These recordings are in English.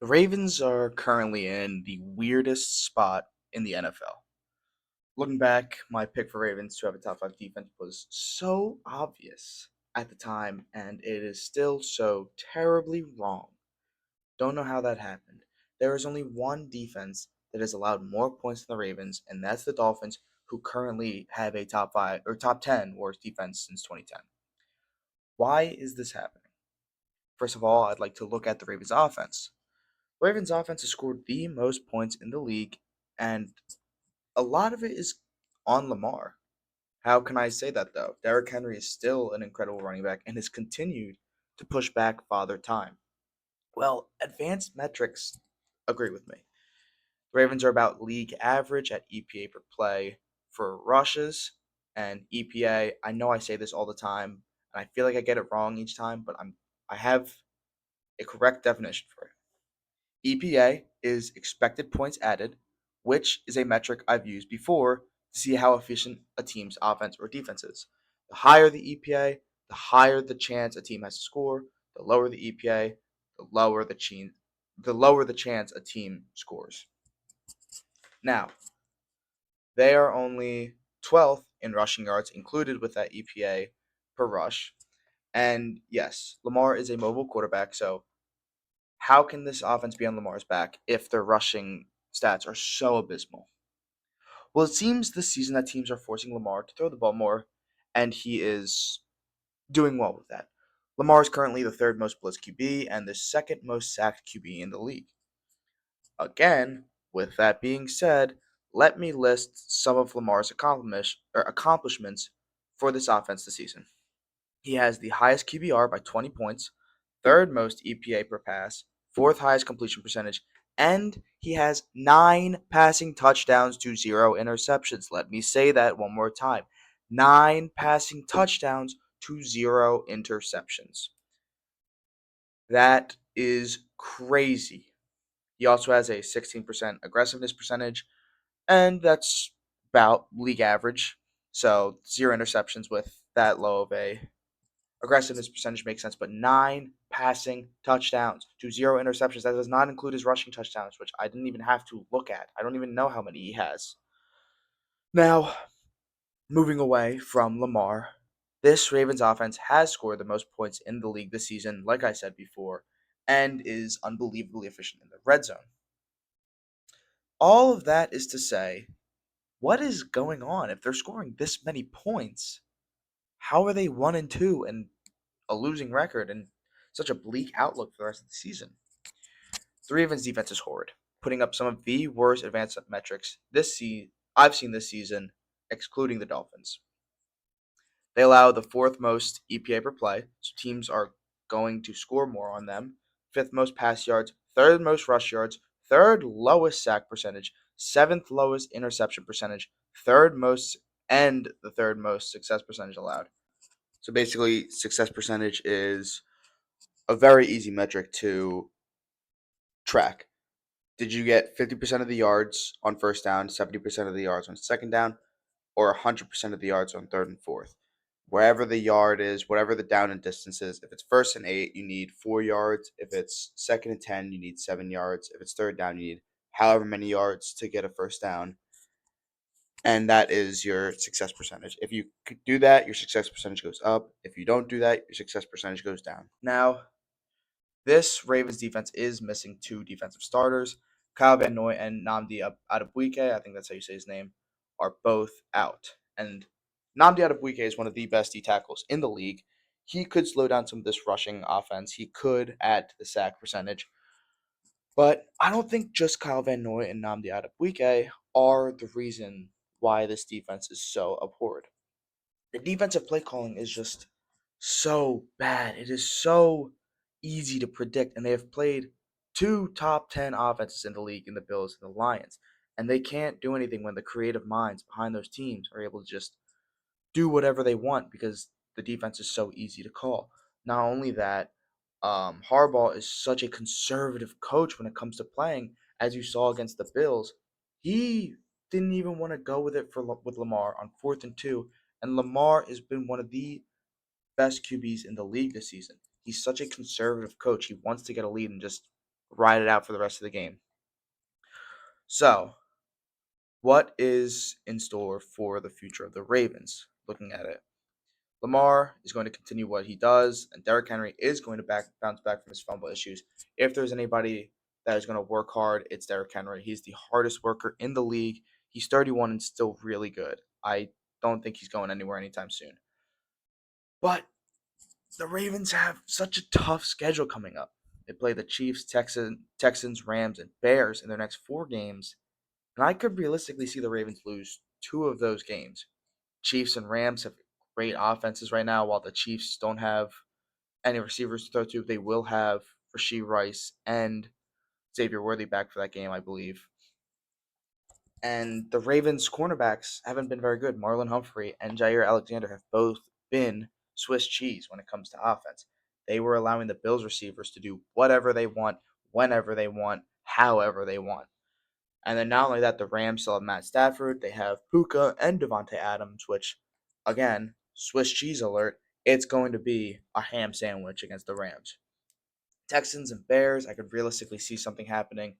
The Ravens are currently in the weirdest spot in the NFL. Looking back, my pick for Ravens to have a top five defense was so obvious at the time, and it is still so terribly wrong. Don't know how that happened. There is only one defense that has allowed more points than the Ravens, and that's the Dolphins, who currently have a top five or top 10 worst defense since 2010. Why is this happening? First of all, I'd like to look at the Ravens offense. Ravens offense has scored the most points in the league, and a lot of it is on Lamar. How can I say that though? Derrick Henry is still an incredible running back and has continued to push back Father Time. Well, advanced metrics agree with me. The Ravens are about league average at EPA per play for rushes and EPA. I know I say this all the time, and I feel like I get it wrong each time, but I have a correct definition for it. EPA is expected points added, which is a metric I've used before to see how efficient a team's offense or defense is. The higher the EPA, the higher the chance a team has to score. The lower the EPA, the lower the chance a team scores. Now, they are only 12th in rushing yards included with that EPA per rush. And yes, Lamar is a mobile quarterback, so how can this offense be on Lamar's back if their rushing stats are so abysmal? Well, it seems this season that teams are forcing Lamar to throw the ball more, and he is doing well with that. Lamar is currently the third most blitzed QB and the second most sacked QB in the league. Again, with that being said, let me list some of Lamar's accomplishments for this offense this season. He has the highest QBR by 20 points, third most EPA per pass, fourth highest completion percentage, and he has 9 passing touchdowns to 0 interceptions. Let me say that one more time: 9 passing touchdowns to 0 interceptions. That is crazy. He also has a 16% aggressiveness percentage, and that's about league average. So 0 interceptions with that low of a aggressiveness percentage makes sense, but 9 passing touchdowns to 0 interceptions. That does not include his rushing touchdowns, which I didn't even have to look at. I don't even know how many he has. Now, moving away from Lamar, this Ravens offense has scored the most points in the league this season, like I said before, and is unbelievably efficient in the red zone. All of that is to say, what is going on? If they're scoring this many points, how are they 1-2 and a losing record and such a bleak outlook for the rest of the season? The Ravens defense is horrid, putting up some of the worst advanced metrics I've seen this season, excluding the Dolphins. They allow the fourth most EPA per play, so teams are going to score more on them. Fifth most pass yards, third most rush yards, third lowest sack percentage, seventh lowest interception percentage, third most and the third most success percentage allowed. So basically, success percentage is a very easy metric to track. Did you get 50% of the yards on first down, 70% of the yards on second down, or 100% of the yards on third and fourth? Wherever the yard is, whatever the down and distance is, if it's first and 8, you need 4 yards. If it's second and 10, you need 7 yards. If it's third down, you need however many yards to get a first down. And that is your success percentage. If you could do that, your success percentage goes up. If you don't do that, your success percentage goes down. Now, this Ravens defense is missing two defensive starters. Kyle Van Noy and Namdi Adebuike, I think that's how you say his name, are both out. And Namdi Adebuike is one of the best D tackles in the league. He could slow down some of this rushing offense. He could add to the sack percentage. But I don't think just Kyle Van Noy and Namdi Adebuike are the reason why this defense is so abhorred. The defensive play calling is just so bad. It is so easy to predict, and they have played two top 10 offenses in the league in the Bills and the Lions, and they can't do anything when the creative minds behind those teams are able to just do whatever they want because the defense is so easy to call. Not only that, Harbaugh is such a conservative coach when it comes to playing, as you saw against the Bills. He didn't even want to go with it with Lamar on 4th and 2, and Lamar has been one of the best QBs in the league this season. He's such a conservative coach. He wants to get a lead and just ride it out for the rest of the game. So, what is in store for the future of the Ravens? Looking at it, Lamar is going to continue what he does, and Derrick Henry is going to bounce back from his fumble issues. If there's anybody that is going to work hard, it's Derrick Henry. He's the hardest worker in the league. He's 31 and still really good. I don't think he's going anywhere anytime soon. But the Ravens have such a tough schedule coming up. They play the Chiefs, Texans, Rams, and Bears in their next 4 games, and I could realistically see the Ravens lose 2 of those games. Chiefs and Rams have great offenses right now, while the Chiefs don't have any receivers to throw to. They will have Rashee Rice and Xavier Worthy back for that game, I believe. And the Ravens' cornerbacks haven't been very good. Marlon Humphrey and Jair Alexander have both been Swiss cheese when it comes to offense. They were allowing the Bills receivers to do whatever they want, whenever they want, however they want. And then not only that, the Rams still have Matt Stafford. They have Puka and Devontae Adams, which, again, Swiss cheese alert. It's going to be a ham sandwich against the Rams. Texans and Bears, I could realistically see something happening.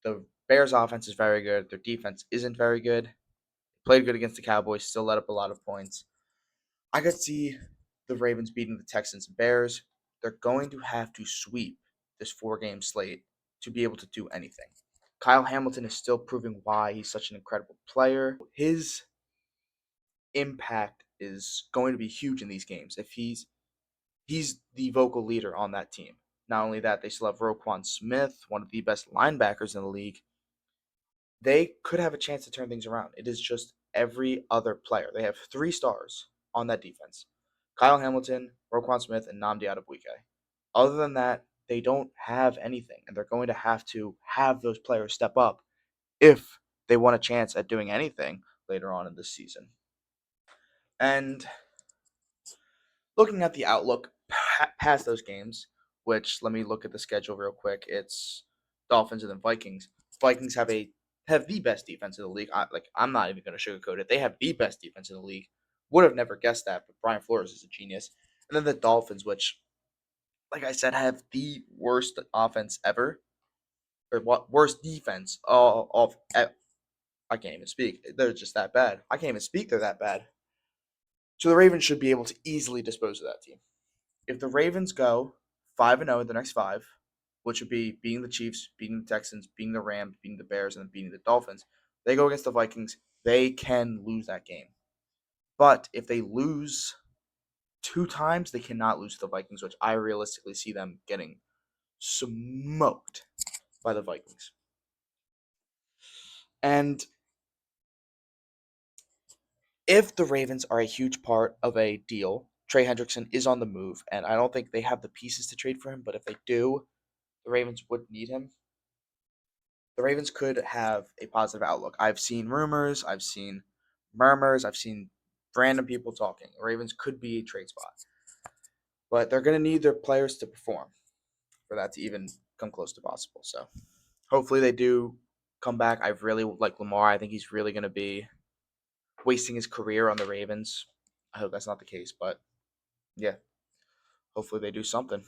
The Bears' offense is very good. Their defense isn't very good. Played good against the Cowboys, still let up a lot of points. I could see the Ravens beating the Texans and Bears. They're going to have to sweep this 4 game slate to be able to do anything. Kyle Hamilton is still proving why he's such an incredible player. His impact is going to be huge in these games. If he's the vocal leader on that team. Not only that, they still have Roquan Smith, one of the best linebackers in the league. They could have a chance to turn things around. It is just every other player. They have 3 stars on that defense: Kyle Hamilton, Roquan Smith, and Nnamdi Adebawike. Other than that, they don't have anything, and they're going to have those players step up if they want a chance at doing anything later on in this season. And looking at the outlook past those games, which let me look at the schedule real quick. It's Dolphins and then Vikings. Vikings have the best defense in the league. I'm not even going to sugarcoat it. They have the best defense in the league. Would have never guessed that, but Brian Flores is a genius. And then the Dolphins, which, like I said, have the worst offense ever, or what worst defense of. I can't even speak. They're just that bad. I can't even speak. They're that bad. So the Ravens should be able to easily dispose of that team. If the Ravens go 5-0 in the next 5, which would be beating the Chiefs, beating the Texans, beating the Rams, beating the Bears, and then beating the Dolphins, they go against the Vikings, they can lose that game. But if they lose 2 times, they cannot lose to the Vikings, which I realistically see them getting smoked by the Vikings. And if the Ravens are a huge part of a deal, Trey Hendrickson is on the move, and I don't think they have the pieces to trade for him, but if they do, the Ravens would need him. The Ravens could have a positive outlook. I've seen rumors, I've seen murmurs, I've seen random people talking. The Ravens could be a trade spot, but they're going to need their players to perform for that to even come close to possible. So hopefully they do come back. I really like Lamar. I think he's really going to be wasting his career on the Ravens. I hope that's not the case, but yeah, hopefully they do something.